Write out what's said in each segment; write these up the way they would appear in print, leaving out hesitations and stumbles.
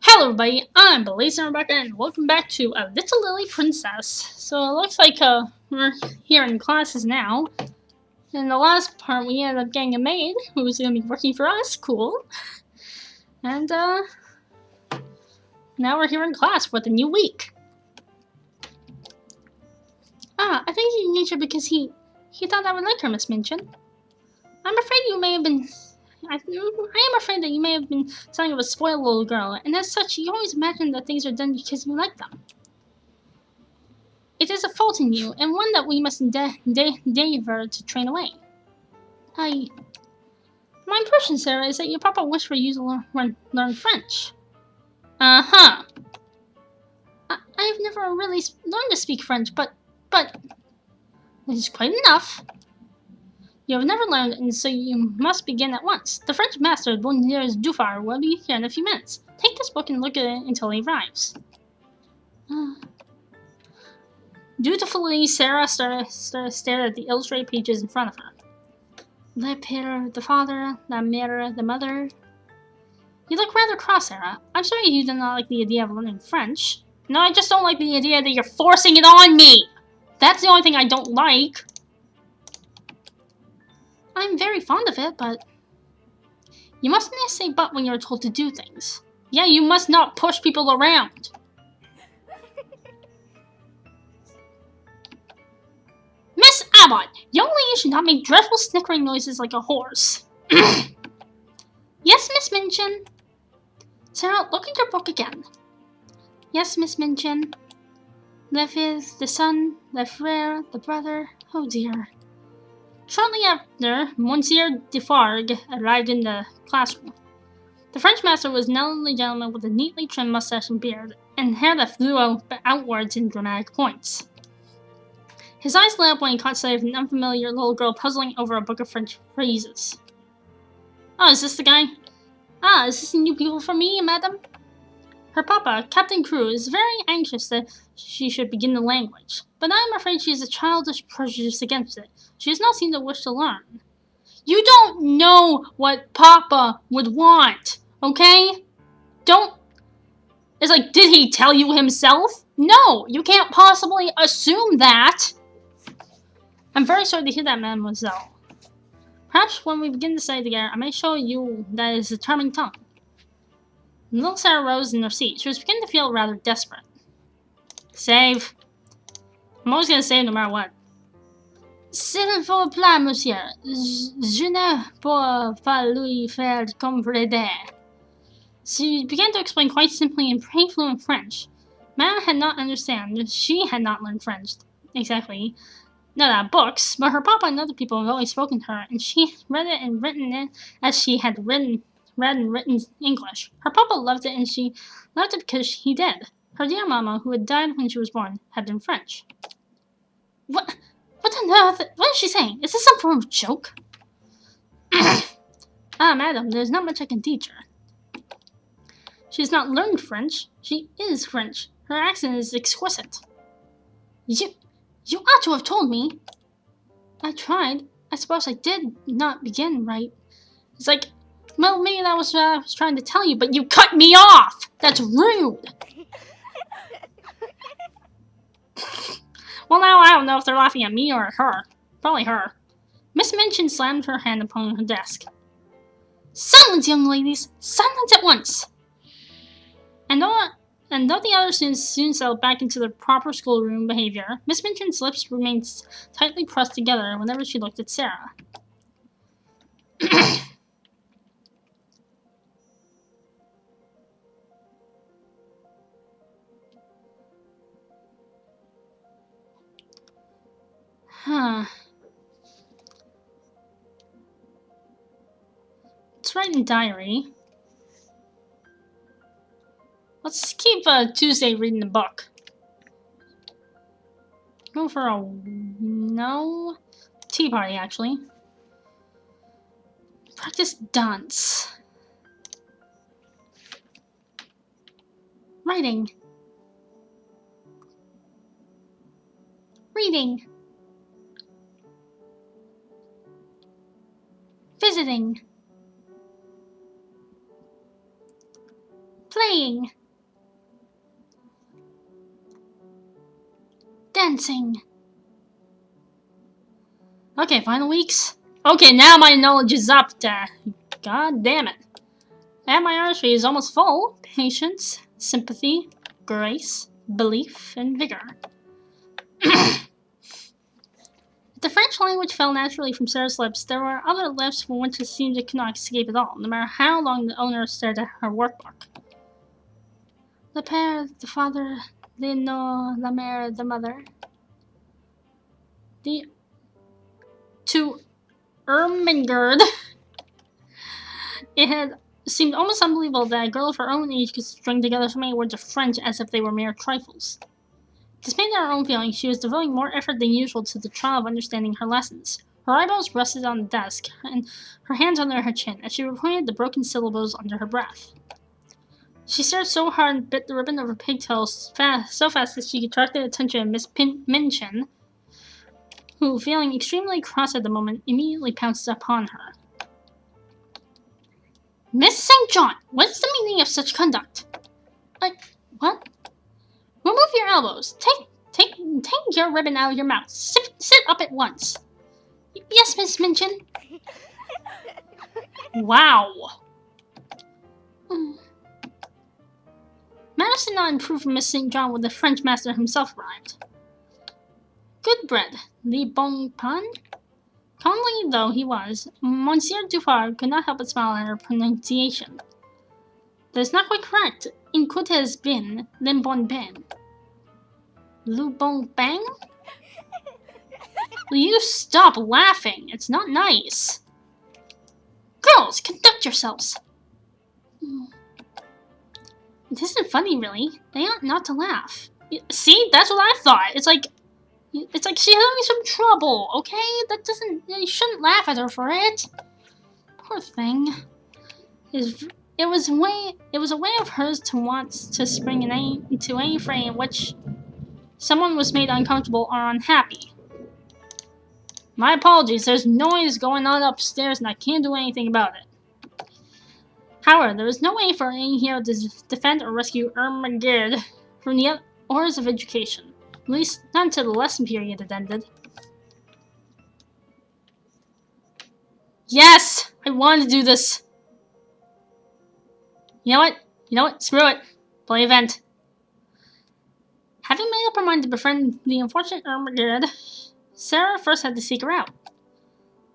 Hello everybody, I'm Belisa Rebecca and welcome back to A Little Lily Princess. So it looks like we're here in classes now. In the last part we ended up getting a maid who was going to be working for us, cool. And now we're here in class for the new week. I think he named her because he thought I would like her, Miss Minchin. I'm afraid you may have been... I am afraid that you may have been something of a spoiled little girl, and as such you always imagine that things are done because you like them. It is a fault in you, and one that we must endeavor to train away. My impression, Sarah, is that your papa wished for you to learn French. Uh-huh. I've never really learned to speak French, but this is quite enough. You have never learned, and so you must begin at once. The French master, Monsieur Dufar, will be here in a few minutes. Take this book and look at it until he arrives. Dutifully, Sarah stared at the illustrated pages in front of her. Le père, the father, la mère, the mother. You look rather cross, Sarah. I'm sorry you do not like the idea of learning French. No, I just don't like the idea that you're forcing it on me! That's the only thing I don't like. I'm very fond of it, but... You mustn't say but when you're told to do things. Yeah, you must not push people around. Miss Abbott, young ladies should not make dreadful snickering noises like a horse. Yes, Miss Minchin. Sarah, look at your book again. Yes, Miss Minchin. Le fils, the son, le frère, the brother. Oh dear. Shortly after, Monsieur Defarge arrived in the classroom. The French master was an elderly gentleman with a neatly trimmed mustache and beard, and hair that flew outwards in dramatic points. His eyes lit up when he caught sight of an unfamiliar little girl puzzling over a book of French phrases. Oh, is this the guy? Ah, is this new people for me, madam? Her papa, Captain Crew, is very anxious that she should begin the language, but I am afraid she has a childish prejudice against it. She does not seem to wish to learn. You don't know what Papa would want, okay? Don't... It's like, did he tell you himself? No, you can't possibly assume that. I'm very sorry to hear that, mademoiselle. Perhaps when we begin to study together, I may show you that it is a charming tongue. Little Sarah rose in her seat. She was beginning to feel rather desperate. Save. I'm always going to save no matter what. S'il vous plaît, monsieur, je ne peux pas lui faire comprendre. She began to explain quite simply in painful in French. Madame had not understand. She had not learned French exactly. Not out of books, but her papa and other people have always spoken to her, and she read it and written it as she had read and written English. Her papa loved it, and she loved it because he did. Her dear mama, who had died when she was born, had been French. What on earth? What is she saying? Is this some form of joke? Madam, there's not much I can teach her. She has not learned French. She is French. Her accent is exquisite. You ought to have told me. I tried. I suppose I did not begin right. It's like, well, maybe that was what I was trying to tell you, but you cut me off! That's rude! Well, now I don't know if they're laughing at me or at her. Probably her. Miss Minchin slammed her hand upon her desk. Silence, young ladies! Silence at once! And though the other students soon settled back into their proper schoolroom behavior, Miss Minchin's lips remained tightly pressed together whenever she looked at Sarah. Let's write in diary. Let's keep Tuesday reading the book. Go for a... no... tea party, actually. Practice dance. Writing. Reading. Visiting. Playing. Dancing. Okay, final weeks. Okay, now my knowledge is up to... God damn it. And my artery is almost full. Patience, sympathy, grace, belief, and vigor. The French language fell naturally from Sarah's lips. There were other lips from which it seemed it could not escape at all, no matter how long the owner stared at her workbook. Le père, the father, le no, la mère, the mother. To Ermengarde, it had seemed almost unbelievable that a girl of her own age could string together so many words of French as if they were mere trifles. Despite her own feelings, she was devoting more effort than usual to the trial of understanding her lessons. Her eyeballs rested on the desk, and her hands under her chin, as she repeated the broken syllables under her breath. She stared so hard and bit the ribbon of her pigtails so fast that she attracted attention of Miss Minchin, who, feeling extremely cross at the moment, immediately pounced upon her. Miss St. John, what is the meaning of such conduct? What? Remove your elbows. Take your ribbon out of your mouth. Sit up at once. Yes, Miss Minchin. Wow. Matters did not improve for Miss St. John when the French master himself arrived. Good bread, le bon pain. Comely though he was, Monsieur Dufaur could not help but smile at her pronunciation. That is not quite correct. In could has been le bon pain. Le bon bang? Will you stop laughing? It's not nice. Girls, conduct yourselves. It isn't funny, really. They ought not to laugh. See, that's what I thought. It's like she's having some trouble, okay? That doesn't... You shouldn't laugh at her for it. Poor thing. It was a way of hers to want to spring into any fray in which someone was made uncomfortable or unhappy. My apologies, there's noise going on upstairs and I can't do anything about it. However, there is no way for any hero to defend or rescue Ermengarde from the horrors of education. At least, not until the lesson period had ended. Yes! I wanted to do this! You know what? Screw it. Play event. Having made up her mind to befriend the unfortunate Ermengarde, Sarah first had to seek her out.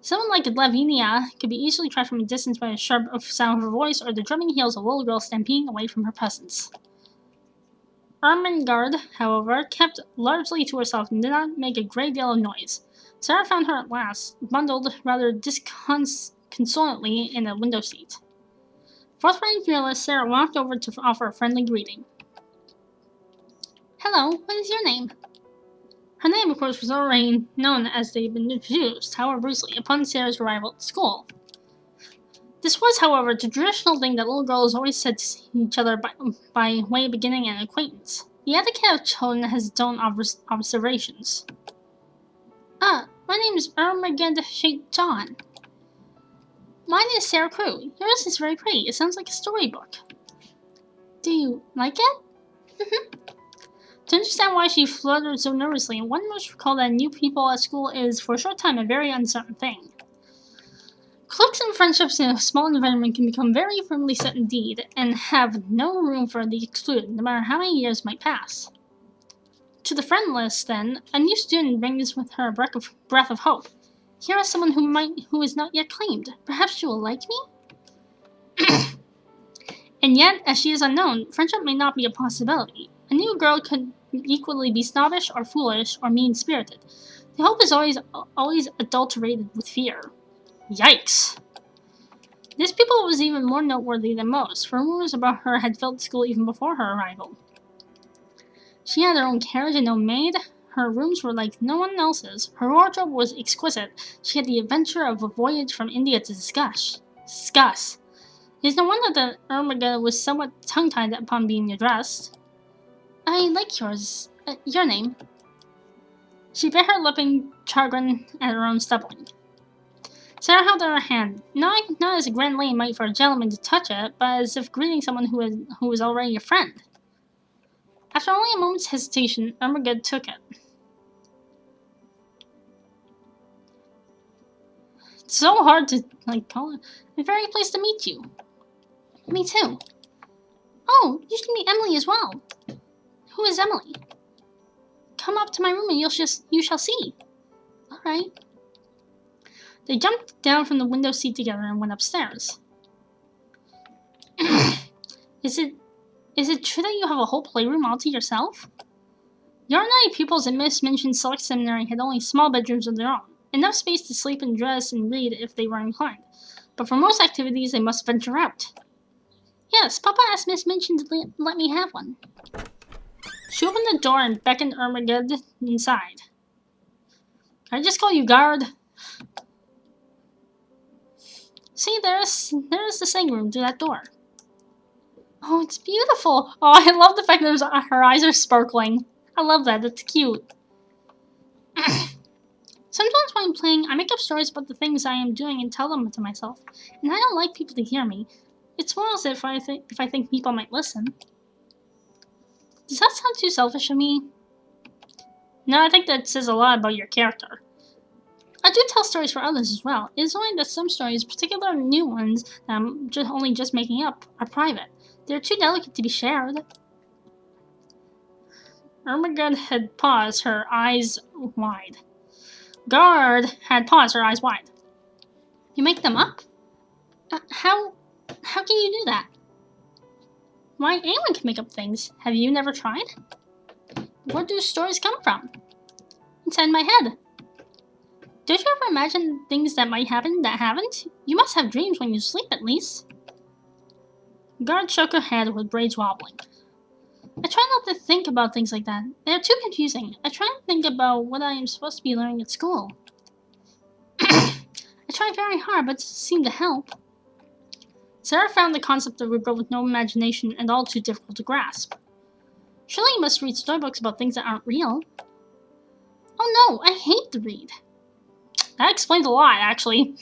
Someone like Lavinia could be easily tracked from a distance by the sharp sound of her voice or the drumming heels of a little girl stampeding away from her presence. Ermengarde, however, kept largely to herself and did not make a great deal of noise. Sarah found her at last, bundled rather disconsolately in a window seat. Forthright fearless, Sarah walked over to offer a friendly greeting. Hello, what is your name? Her name, of course, was already known as they had been introduced, however briefly, upon Sarah's arrival at school. This was, however, the traditional thing that little girls always said to each other by way of beginning an acquaintance. The etiquette of children has its own observations. My name is Ermengarde St. John. Mine is Sarah Crew. Yours is very pretty. It sounds like a storybook. Do you like it? To understand why she fluttered so nervously, one must recall that new people at school is, for a short time, a very uncertain thing. Cliques and friendships in a small environment can become very firmly set indeed, and have no room for the excluded, no matter how many years might pass. To the friendless, then, a new student brings with her a breath of hope. Here is someone who is not yet claimed. Perhaps she will like me? And yet, as she is unknown, friendship may not be a possibility. A new girl could equally be snobbish or foolish or mean-spirited. The hope is always adulterated with fear. Yikes! This pupil was even more noteworthy than most, for rumors about her had filled school even before her arrival. She had her own carriage and own maid. Her rooms were like no one else's. Her wardrobe was exquisite. She had the adventure of a voyage from India to discuss. It is no wonder that Ermengarde was somewhat tongue-tied upon being addressed. I like your name. She bit her lip in chagrin at her own stumbling. Sarah held out her hand, not as a grand lady might for a gentleman to touch it, but as if greeting someone who was already a friend. After only a moment's hesitation, Ermengarde took it. It's so hard to, call it. I'm very pleased to meet you. Me too. Oh, you should meet Emily as well. Who is Emily? Come up to my room and you shall see. Alright. They jumped down from the window seat together and went upstairs. Is it true that you have a whole playroom all to yourself? The ordinary pupils at Miss Minchin's Select Seminary had only small bedrooms of their own, enough space to sleep and dress and read if they were inclined. But for most activities, they must venture out. Yes, Papa asked Miss Minchin to let me have one. She opened the door and beckoned Ermengarde inside. Can I just call you guard? See, there's the sitting room through that door. Oh, it's beautiful. Oh, I love the fact that her eyes are sparkling. I love that. That's cute. Sometimes when I'm playing, I make up stories about the things I am doing and tell them to myself. And I don't like people to hear me. It spoils it if I think people might listen. Does that sound too selfish of me? No, I think that says a lot about your character. I do tell stories for others as well. It is only that some stories, particularly new ones that I'm only just making up, are private. They're too delicate to be shared. Ermengarde had paused, her eyes wide. Guard had paused, her eyes wide. You make them up? How can you do that? Why, anyone can make up things. Have you never tried? Where do stories come from? Inside my head. Don't you ever imagine things that might happen that haven't? You must have dreams when you sleep, at least. Guard shook her head with braids wobbling. I try not to think about things like that. They are too confusing. I try to think about what I am supposed to be learning at school. I try very hard, but it doesn't seem to help. Sarah found the concept of a girl with no imagination and all too difficult to grasp. Surely you must read storybooks about things that aren't real. Oh no, I hate to read. That explains a lot, actually.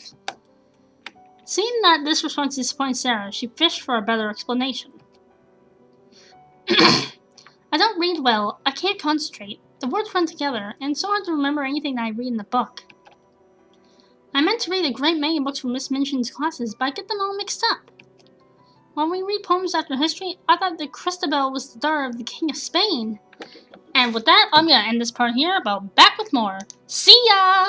Seeing that this response disappointed Sarah, she fished for a better explanation. I don't read well. I can't concentrate. The words run together, and it's so hard to remember anything that I read in the book. I meant to read a great many books from Miss Minchin's classes, but I get them all mixed up. When we read poems after history, I thought that Christabel was the daughter of the King of Spain. And with that, I'm going to end this part here, but back with more. See ya!